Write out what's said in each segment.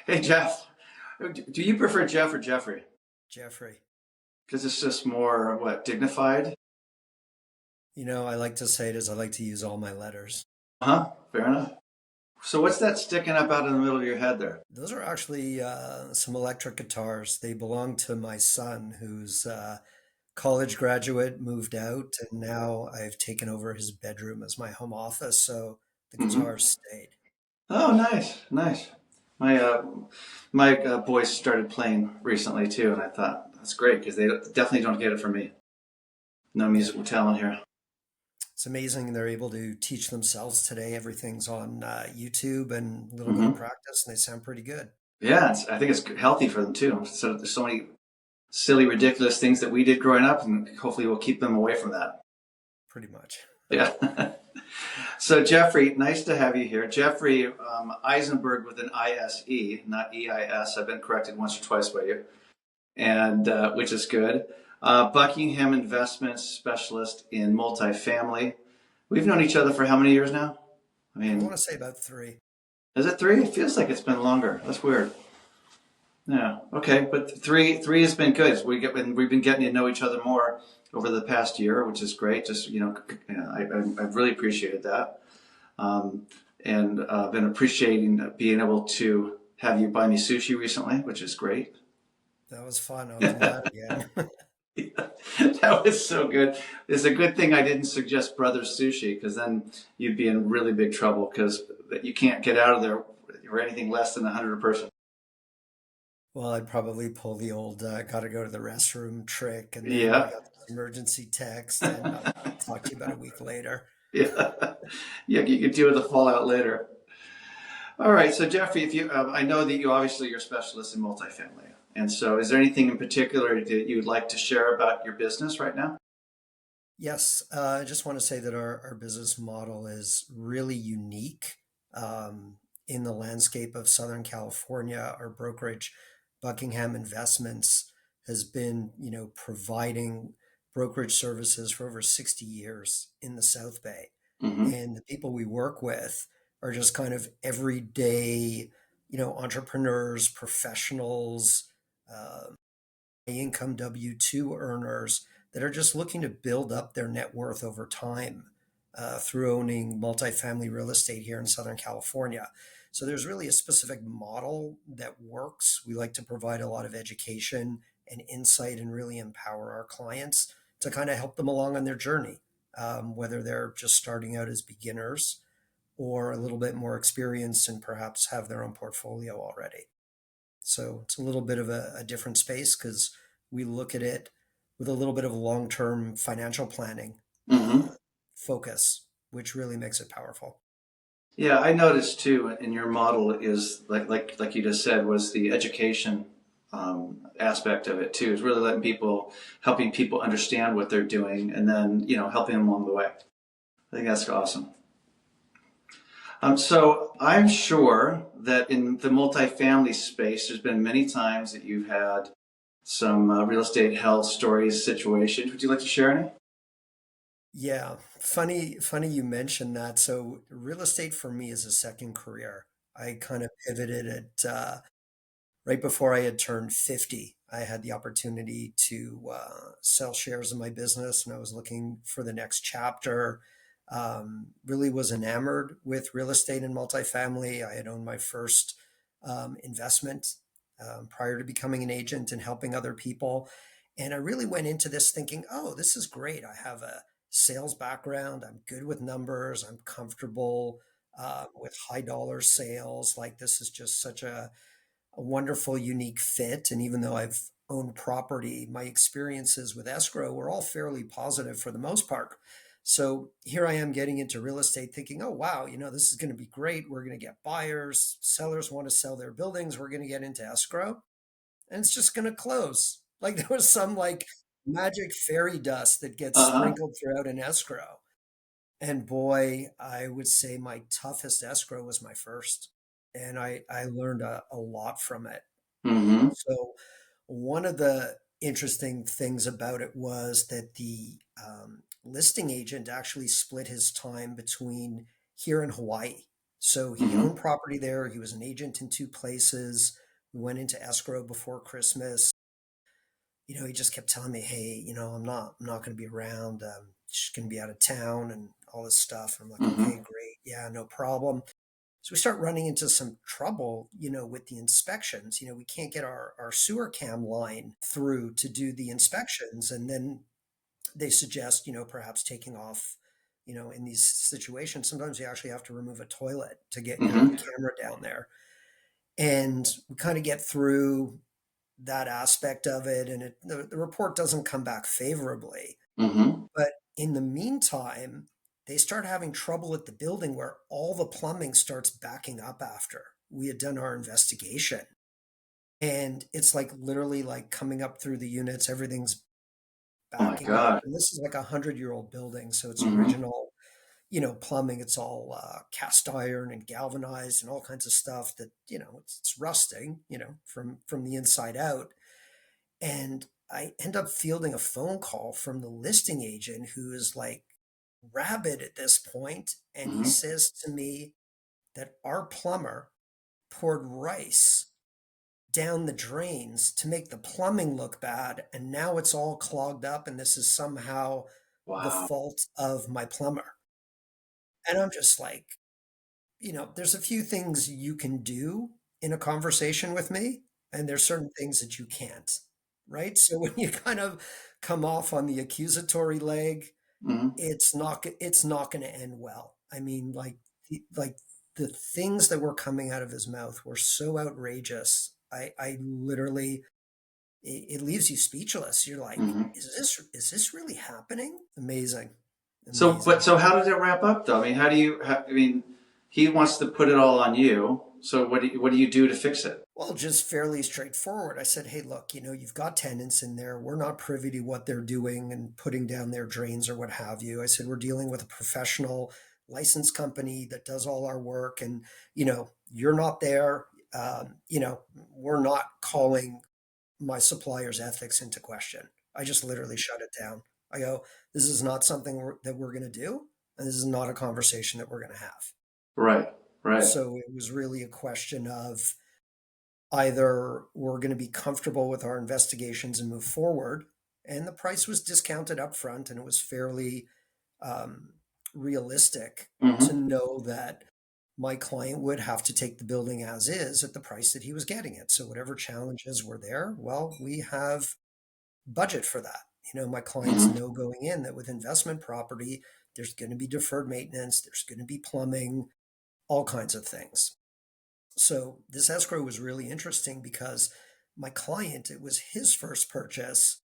Hey, Jeff. Do you prefer Jeff or Jeffrey? Jeffrey. Because it's just more, what, dignified? I like to say it as I like to use all my letters. Huh? Fair enough. So what's that sticking up out in the middle of your head there? Those are actually some electric guitars. They belong to my son, who's college graduate, moved out, and now I've taken over his bedroom as my home office. So the Hmm. guitars stayed. Oh, nice, nice. My boys started playing recently too, and I thought that's great because they definitely don't get it from me. No Yeah, musical talent here. it's amazing they're able to teach themselves today. Everything's on YouTube and a little bit of Hmm. practice, and they sound pretty good. Yeah, I think it's healthy for them too. So there's so many silly, ridiculous things that we did growing up, and hopefully we'll keep them away from that. Pretty much. Yeah. So, Jeffrey, nice to have you here. Jeffrey Isenberg with an ISE, not EIS. I've been corrected once or twice by you, and which is good. Buckingham Investments specialist in multifamily. We've known each other for how many years now? I I want mean, to say about three. is it three? It feels like it's been longer. That's weird. Yeah. Okay, but three has been good. We've been getting to know each other more over the past year, which is great. Just I've really appreciated that. Um, and been appreciating being able to have you buy me sushi recently, which is great. That was fun. I'll do that That again. was so good. It's a good thing I didn't suggest Brothers Sushi because then you'd be in really big trouble because you can't get out of there or anything less than 100 a person. Well, I'd probably pull the old gotta go to the restroom trick, and then I Yeah. got this emergency text, and I'll talk to you about a week later. Yeah. Yeah, you could deal with the fallout later. All right, so Jeffrey, if you, I know that you obviously you're a specialist in multifamily, and so is there anything in particular that you would like to share about your business right now? Yes, I just want to say that our business model is really unique in the landscape of Southern California. Our brokerage, Buckingham Investments, has been, providing brokerage services for over 60 years in the South Bay. Hmm. And the people we work with are just kind of everyday, entrepreneurs, professionals, uh, income W-2 earners that are just looking to build up their net worth over time through owning multifamily real estate here in Southern California. So there's really a specific model that works. We like to provide a lot of education and insight and really empower our clients to kind of help them along on their journey, whether they're just starting out as beginners or a little bit more experienced and perhaps have their own portfolio already. So it's a little bit of a different space because we look at it with a little bit of a long-term financial planning Hmm. focus, which really makes it powerful. Yeah, I noticed too, in your model is like you just said, was the education aspect of it too. Is really helping people understand what they're doing, and then helping them along the way. I think that's awesome. So I'm sure that in the multifamily space, there's been many times that you've had some real estate health stories, situations. Would you like to share any? Yeah, funny you mentioned that. So real estate for me is a second career. I kind of pivoted at right before I had turned 50. I had the opportunity to sell shares in my business, and I was looking for the next chapter. Really was enamored with real estate and multifamily. I had owned my first investment prior to becoming an agent and helping other people. And I really went into this thinking, oh, this is great. I have a sales background. I'm good with numbers. I'm comfortable with high dollar sales. Like, this is just such a wonderful, unique fit. And even though I've owned property, my experiences with escrow were all fairly positive for the most part. So here I am getting into real estate thinking, oh, wow, this is going to be great. We're going to get buyers, sellers want to sell their buildings. We're going to get into escrow and it's just going to close. Like, there was some like magic fairy dust that gets Uh-huh. sprinkled throughout an escrow. And boy, I would say my toughest escrow was my first. And I learned a lot from it. Mm-hmm. So, one of the interesting things about it was that the listing agent actually split his time between here and Hawaii. So he owned Mm-hmm. property there. He was an agent in two places. We went into escrow before Christmas. He just kept telling me, "Hey, I'm not going to be around. Just going to be out of town and all this stuff." And I'm like, "Okay, Mm-hmm. great. Yeah, no problem." So we start running into some trouble, with the inspections. We can't get our sewer cam line through to do the inspections. And then they suggest, perhaps taking off, in these situations, sometimes you actually have to remove a toilet to get your Mm-hmm. camera down there. And we kind of get through that aspect of it, and the report doesn't come back favorably. Mm-hmm. But in the meantime, they start having trouble at the building where all the plumbing starts backing up after we had done our investigation. And it's like literally like coming up through the units, everything's Oh my backing up. God. And this is like a 100-year-old building. So it's Mm-hmm. original, plumbing. It's all cast iron and galvanized and all kinds of stuff that, it's rusting, from the inside out. And I end up fielding a phone call from the listing agent who is like rabid at this point, and he Mm-hmm. says to me that our plumber poured rice down the drains to make the plumbing look bad, and now it's all clogged up, and this is somehow the Wow. fault of my plumber. And I'm just like, there's a few things you can do in a conversation with me, and there's certain things that you can't, right? So when you kind of come off on the accusatory leg, Mm-hmm. it's not going to end well. I mean, like the things that were coming out of his mouth were so outrageous. I literally it leaves you speechless. You're like, Mm-hmm. is this really happening? Amazing, But amazing. so how did it wrap up though? I mean, I mean, he wants to put it all on you. So what do you do to fix it? Well, just fairly straightforward. I said, hey, look, you've got tenants in there. We're not privy to what they're doing and putting down their drains or what have you. I said, we're dealing with a professional licensed company that does all our work. And, you're not there. We're not calling my supplier's ethics into question. I just literally shut it down. I go, this is not something that we're going to do. And this is not a conversation that we're going to have. Right. Right. So it was really a question of, either we're going to be comfortable with our investigations and move forward. And the price was discounted up front, and it was fairly um, realistic to Mm-hmm. know that my client would have to take the building as is at the price that he was getting it. So whatever challenges were there, well, we have budget for that. My clients Mm-hmm. know going in that with investment property, there's going to be deferred maintenance, there's going to be plumbing, all kinds of things. So this escrow was really interesting because my client, it was his first purchase,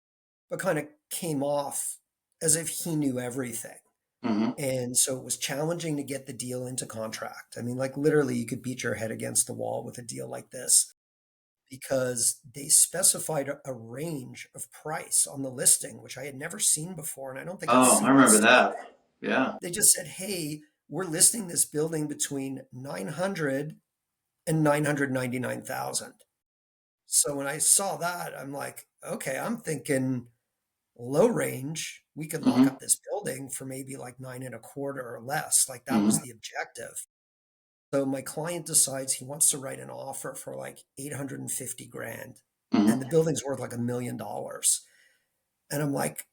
but kind of came off as if he knew everything. Mm-hmm. And so it was challenging to get the deal into contract. I mean, like literally, you could beat your head against the wall with a deal like this because they specified a range of price on the listing, which I had never seen before. And I don't think I've Oh, I seen remember this stuff. that. Yeah. They just said, hey, we're listing this building between 900 and 999,000. So when I saw that, I'm like, okay, I'm thinking low range. We could lock Mm-hmm. up this building for maybe like nine and a quarter or less. Like that was Mm-hmm. the objective. So my client decides he wants to write an offer for like 850 grand. And the Mm-hmm. building's worth like $1 million. And I'm like,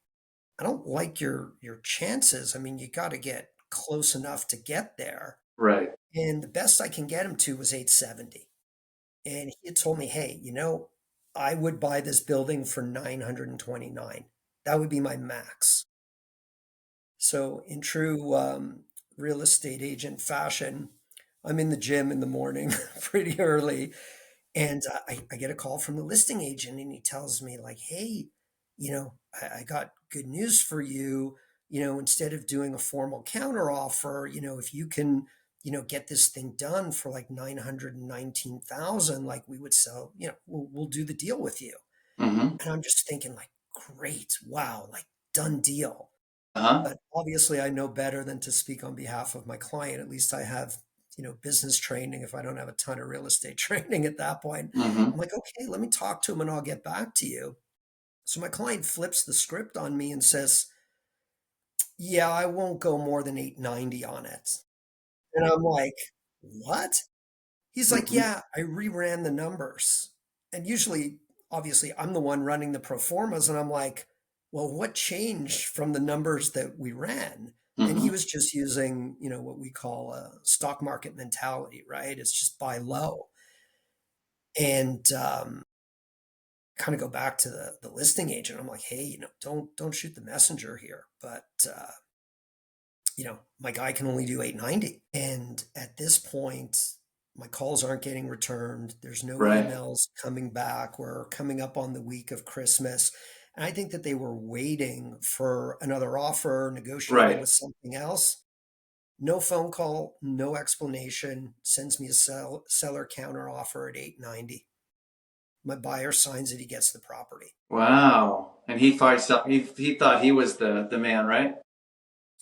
I don't like your chances. I mean, you got to get close enough to get there. Right. And the best I can get him to was 870. And he had told me, hey, I would buy this building for 929. That would be my max. So, in true real estate agent fashion, I'm in the gym in the morning pretty early, and I get a call from the listing agent, and he tells me, like, hey, I got good news for you. Instead of doing a formal counter offer, if you can, get this thing done for like 919,000, like we would sell, we'll do the deal with you. Mm-hmm. And I'm just thinking, like, great, wow, like done deal. Uh-huh. But obviously, I know better than to speak on behalf of my client. At least I have, business training if I don't have a ton of real estate training at that point. I'm Mm-hmm. like, okay, let me talk to him and I'll get back to you. So my client flips the script on me and says, yeah, I won't go more than 890 on it. And I'm like, What? He's like, Hmm. yeah, I reran the numbers. And usually, obviously, I'm the one running the pro formas. And I'm like, well, what changed from the numbers that we ran? And he Hmm. was just using, what we call a stock market mentality, right? It's just buy low. And kind of go back to the listing agent. I'm like, hey, don't shoot the messenger here. But my guy can only do 890. And at this point, my calls aren't getting returned. There's no Right. emails coming back. We're coming up on the week of Christmas. And I think that they were waiting for another offer, negotiating Right. with something else. No phone call, no explanation, sends me a seller counter offer at 890. My buyer signs it, he gets the property. Wow. And he thought he was the man, right?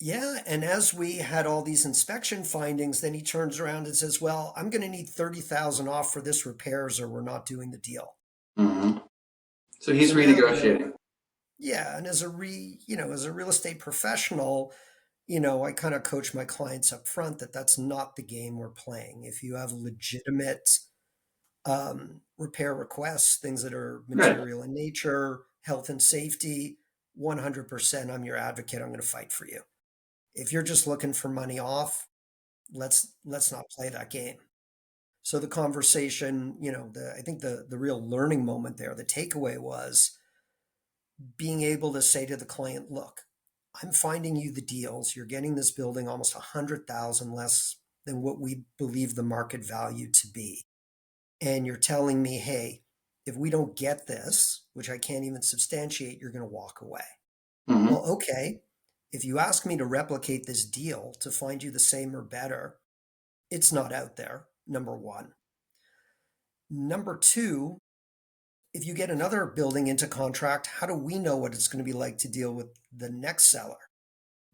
Yeah, and as we had all these inspection findings, then he turns around and says, "Well, I'm going to need 30,000 off for this repairs or we're not doing the deal." Hmm. So he's So now, renegotiating. yeah, and as a real estate professional, I kind of coach my clients up front that that's not the game we're playing. If you have legitimate repair requests, things that are Good. material in nature, health and safety, 100% I'm your advocate. I'm going to fight for you. If you're just looking for money off, let's not play that game. So the conversation, I think the real learning moment there, the takeaway was being able to say to the client, look, I'm finding you the deals. You're getting this building almost 100,000 less than what we believe the market value to be. And you're telling me, hey, if we don't get this, which I can't even substantiate, you're going to walk away. Hmm. Well, okay. If you ask me to replicate this deal to find you the same or better, it's not out there, number one. Number two, if you get another building into contract, how do we know what it's going to be like to deal with the next seller?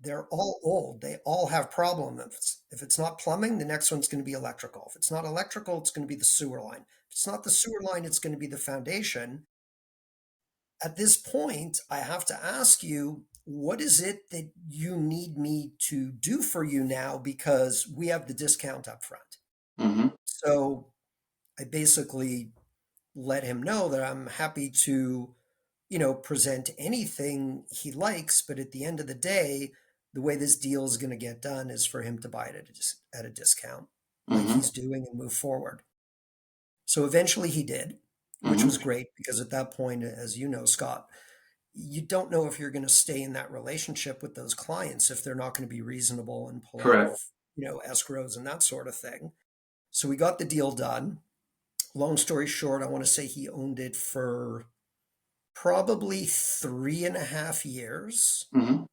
They're all old. They all have problems. If it's not plumbing, the next one's going to be electrical. If it's not electrical, it's going to be the sewer line. If it's not the sewer line, it's going to be the foundation. At this point, I have to ask you, what is it that you need me to do for you now? Because we have the discount up front. Hmm. So I basically let him know that I'm happy to, present anything he likes. But at the end of the day, the way this deal is going to get done is for him to buy it at a discount, like Hmm. he's doing, and move forward. So eventually he did, which Hmm. was great because at that point, as you know, Scott, you don't know if you're going to stay in that relationship with those clients if they're not going to be reasonable and pull out of, Correct. escrows and that sort of thing. So we got the deal done. Long story short, I want to say he owned it for probably 3.5 years, Hmm.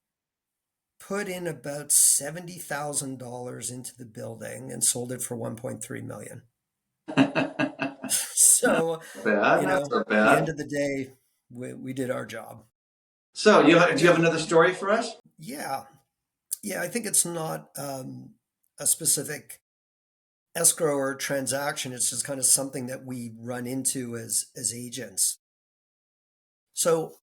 put in about $70,000 into the building and sold it for 1.3 million. So, Bad. Not so at the end bad. of the day, we did our job. So do you have Yeah, another story for us? yeah, yeah. I think it's not a specific escrow or transaction. It's just kind of something that we run into as agents. So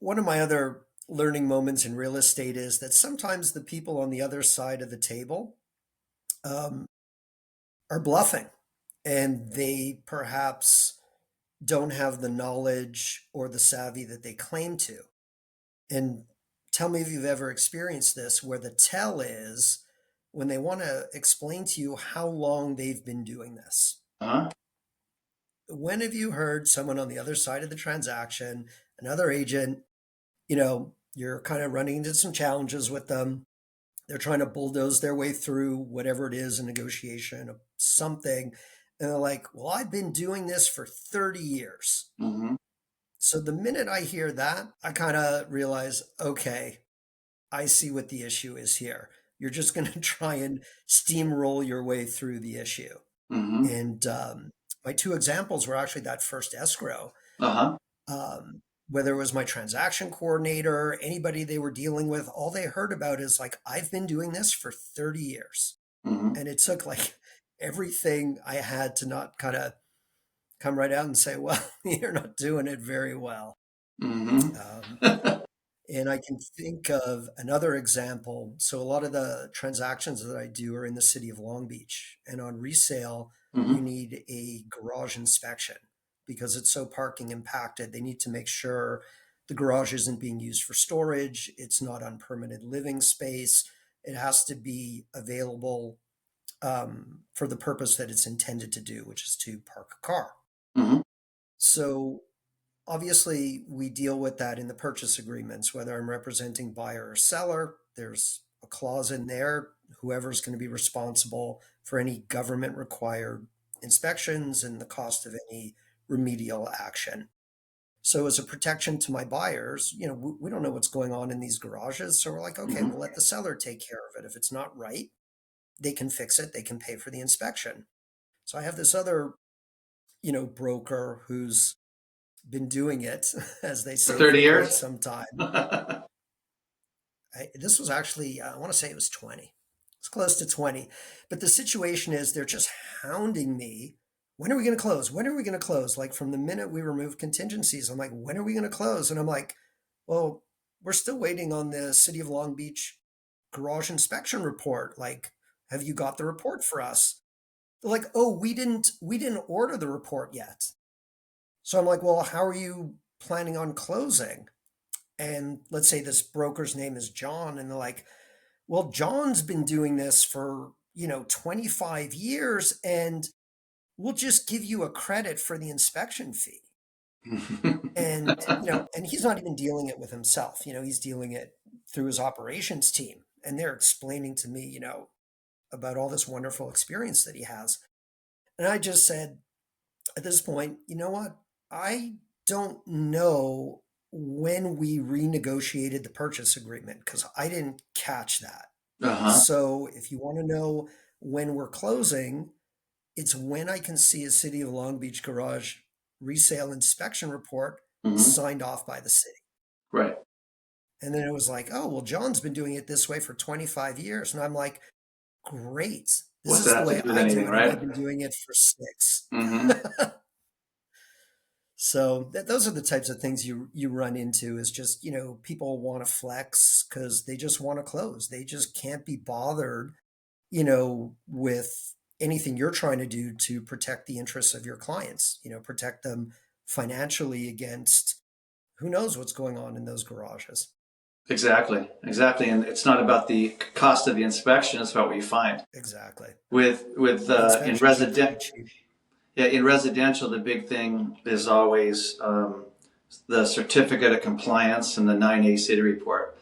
one of my other learning moments in real estate is that sometimes the people on the other side of the table um, are bluffing and they perhaps don't have the knowledge or the savvy that they claim to. And tell me if you've ever experienced this where the tell is when they want to explain to you how long they've been doing this. Huh? When have you heard someone on the other side of the transaction, another agent, you're kind of running into some challenges with them. They're trying to bulldoze their way through whatever it is, a negotiation, something. And they're like, well, I've been doing this for 30 years. Hmm. So the minute I hear that, I kind of realize, okay, I see what the issue is here. You're just going to try and steamroll your way through the issue. Hmm. And my two examples were actually that first escrow. Uh-huh. Whether it was my transaction coordinator, anybody they were dealing with, all they heard about is like, I've been doing this for 30 years. Hmm. And it took like everything I had to not kind of come right out and say, well, you're not doing it very well. Hmm. Um, And I can think of another example. So a lot of the transactions that I do are in the city of Long Beach. And on resale, you Hmm. need a garage inspection because it's so parking impacted. They need to make sure the garage isn't being used for storage, it's not on permanent living space. It has to be available for the purpose that it's intended to do, which is to park a car. Hmm. So obviously, we deal with that in the purchase agreements, whether I'm representing buyer or seller. There's a clause in there, whoever's going to be responsible for any government required inspections and the cost of any remedial action. So, as a protection to my buyers, we don't know what's going on in these garages. So, we're like, okay, Hmm. we'll let the seller take care of it. If it's not right, they can fix it, they can pay for the inspection. So, I have this other, broker who's been doing it, as they For say, for 30 quite years? some time. This was actually, I want to say it was 20. It's close to 20. But the situation is they're just hounding me. When are we going to close? When are we going to close? Like from the minute we remove contingencies, I'm like, when are we going to close? And I'm like, well, we're still waiting on the City of Long Beach garage inspection report. Like, have you got the report for us? They're like, oh, we didn't order the report yet. So I'm like, well, how are you planning on closing? And let's say this broker's name is John, and they're like, well, John's been doing this for 25 years, and we'll just give you a credit for the inspection fee. And and he's not even dealing it with himself. He's dealing it through his operations team, and they're explaining to me about all this wonderful experience that he has. And I just said, at this point, you know what? I don't know when we renegotiated the purchase agreement because I didn't catch that. Uh-huh. So if you want to know when we're closing, it's when I can see a City of Long Beach garage resale inspection report Hmm. signed off by the city. Right. And then it was like, oh, well, John's been doing it this way for 25 years. And I'm like, great. This What's is that the have to way do with I do anything, it. And I've right? been doing it for six. Hmm. So those are the types of things you run into is just, people want to flex because they just want to close. They just can't be bothered, with anything you're trying to do to protect the interests of your clients, protect them financially against who knows what's going on in those garages. Exactly. Exactly. And it's not about the cost of the inspection, it's about what you find. Exactly. With The in inspections are pretty resident cheap. Yeah, in residential, the big thing is always the certificate of compliance and the 9A city report.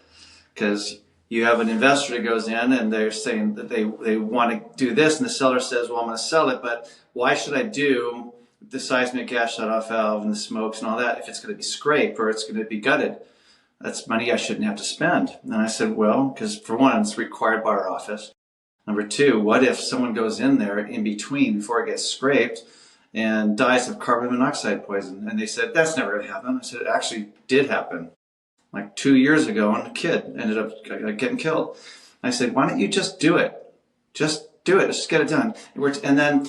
Because you have an investor that goes in and they're saying that they want to do this, and the seller says, well, I'm going to sell it, but why should I do the seismic gas shut off valve and the smokes and all that if it's going to be scraped or it's going to be gutted? That's money I shouldn't have to spend. And I said, well, because for one, it's required by our office. Number two, what if someone goes in there in between before it gets scraped and dies of carbon monoxide poison? And they said, that's never going to happen. I said, it actually did happen like 2 years ago, and a kid ended up getting killed. I said, why don't you just do it? Just do it. Just get it done. And then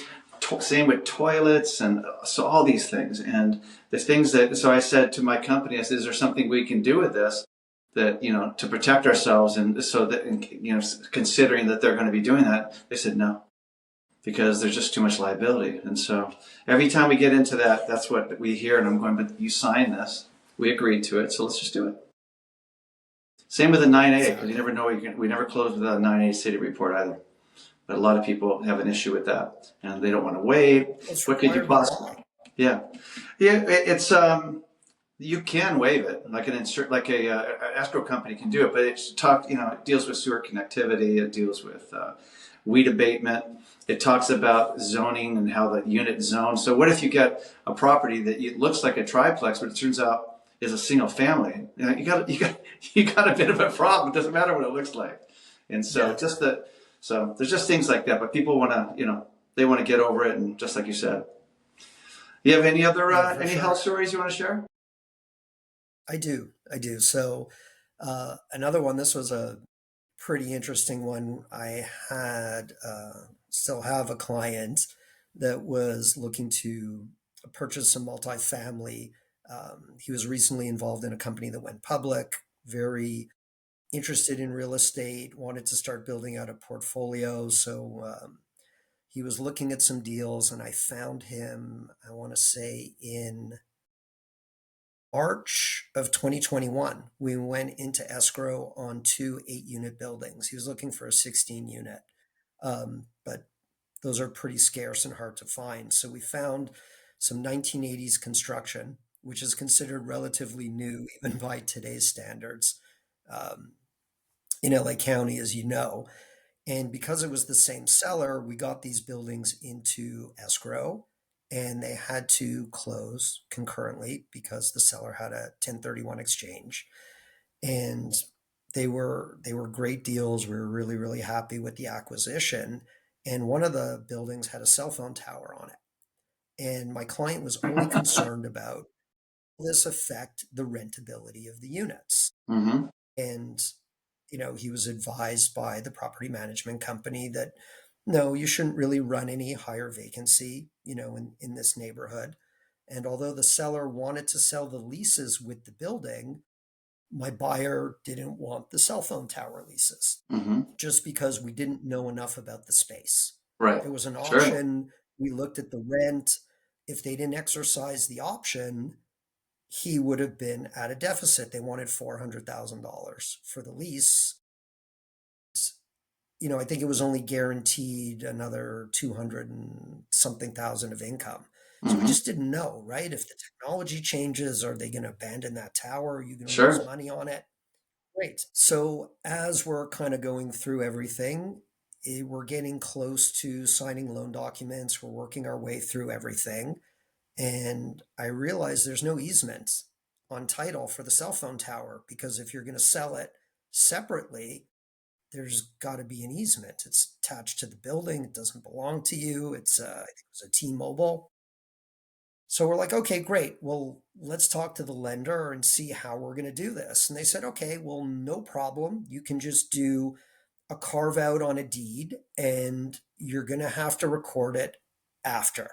same with toilets and so all these things. And the things that, so I said to my company, I said, is there something we can do with this that, to protect ourselves? And so that, considering that they're going to be doing that, they said no, because there's just too much liability. And so every time we get into that, that's what we hear. And I'm going, but you signed this. We agreed to it. So let's just do it. Same with the 9A, because you Exactly. never know. We never close with a 9A city report either. But a lot of people have an issue with that, and they don't want to wait. It's What could you required by possibly? law. Yeah, yeah. It's you can waive it, like an insert, like a escrow company can do it, but it's talk. It deals with sewer connectivity. It deals with weed abatement. It talks about zoning and how the unit zones. So what if you get a property that looks like a triplex, but it turns out is a single family? You got a bit of a problem. It doesn't matter what it looks like. And so Yeah. so there's just things like that. But people want to, they want to get over it. And just like you said, you have any other Yeah, for any health sure. stories you want to share? I do. I do. So another one, this was a pretty interesting one. I had still have a client that was looking to purchase some multifamily. He was recently involved in a company that went public, very interested in real estate, wanted to start building out a portfolio. So he was looking at some deals, and I found him, I want to say, in March of 2021. We went into escrow on two 8 unit buildings. He was looking for a 16 unit, but those are pretty scarce and hard to find. So we found some 1980s construction, which is considered relatively new, even by today's standards, um, in LA County, as you know. And because it was the same seller, we got these buildings into escrow and they had to close concurrently because the seller had a 1031 exchange. And they were great deals. We were really, really happy with the acquisition. And one of the buildings had a cell phone tower on it. And my client was only concerned about, will this affect the rentability of the units? Mm-hmm. And, he was advised by the property management company that no, you shouldn't really run any higher vacancy, in this neighborhood. And although the seller wanted to sell the leases with the building, my buyer didn't want the cell phone tower leases Mm-hmm. just because we didn't know enough about the space. Right. There was an Sure. option. We looked at the rent. If they didn't exercise the option, he would have been at a deficit. They wanted $400,000 for the lease. I think it was only guaranteed another 200 and something thousand of income. So we Mm-hmm. just didn't know, right? If the technology changes, are they going to abandon that tower? Are you going to lose Sure. money on it? Great. So as we're kind of going through everything, we're getting close to signing loan documents. We're working our way through everything. And I realized there's no easement on title for the cell phone tower because if you're going to sell it separately, there's got to be an easement. It's attached to the building. It doesn't belong to you. I think it was a T-Mobile. So we're like, okay, great. Well, let's talk to the lender and see how we're going to do this. And they said, okay, well, no problem. You can just do a carve out on a deed and you're going to have to record it after.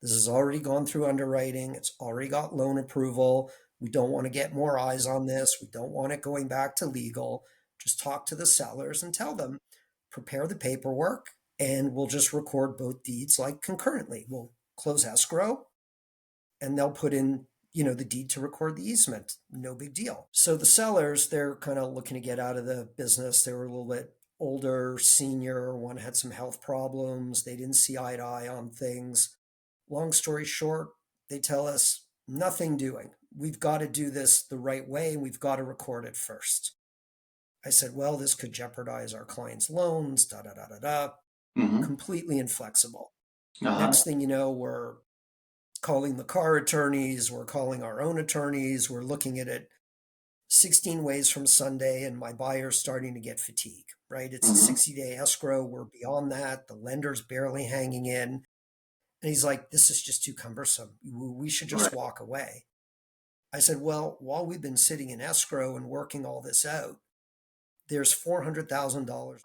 This has already gone through underwriting. It's already got loan approval. We don't want to get more eyes on this. We don't want it going back to legal. Just talk to the sellers and tell them, prepare the paperwork, and we'll just record both deeds like concurrently. We'll close escrow and they'll put in, the deed to record the easement. No big deal. So the sellers, they're kind of looking to get out of the business. They were a little bit older, senior. One had some health problems. They didn't see eye to eye on things. Long story short, they tell us nothing doing. We've got to do this the right way. We've got to record it first. I said, well, this could jeopardize our clients' loans, da da da da da. Mm-hmm. Completely inflexible. Uh-huh. Next thing you know, we're calling the car attorneys, we're calling our own attorneys, we're looking at it 16 ways from Sunday, and my buyer's starting to get fatigue, right? It's a Mm-hmm. 60-day escrow. We're beyond that. The lender's barely hanging in. And he's like, this is just too cumbersome. We should just Right. walk away. I said, well, while we've been sitting in escrow and working all this out, there's $400,000.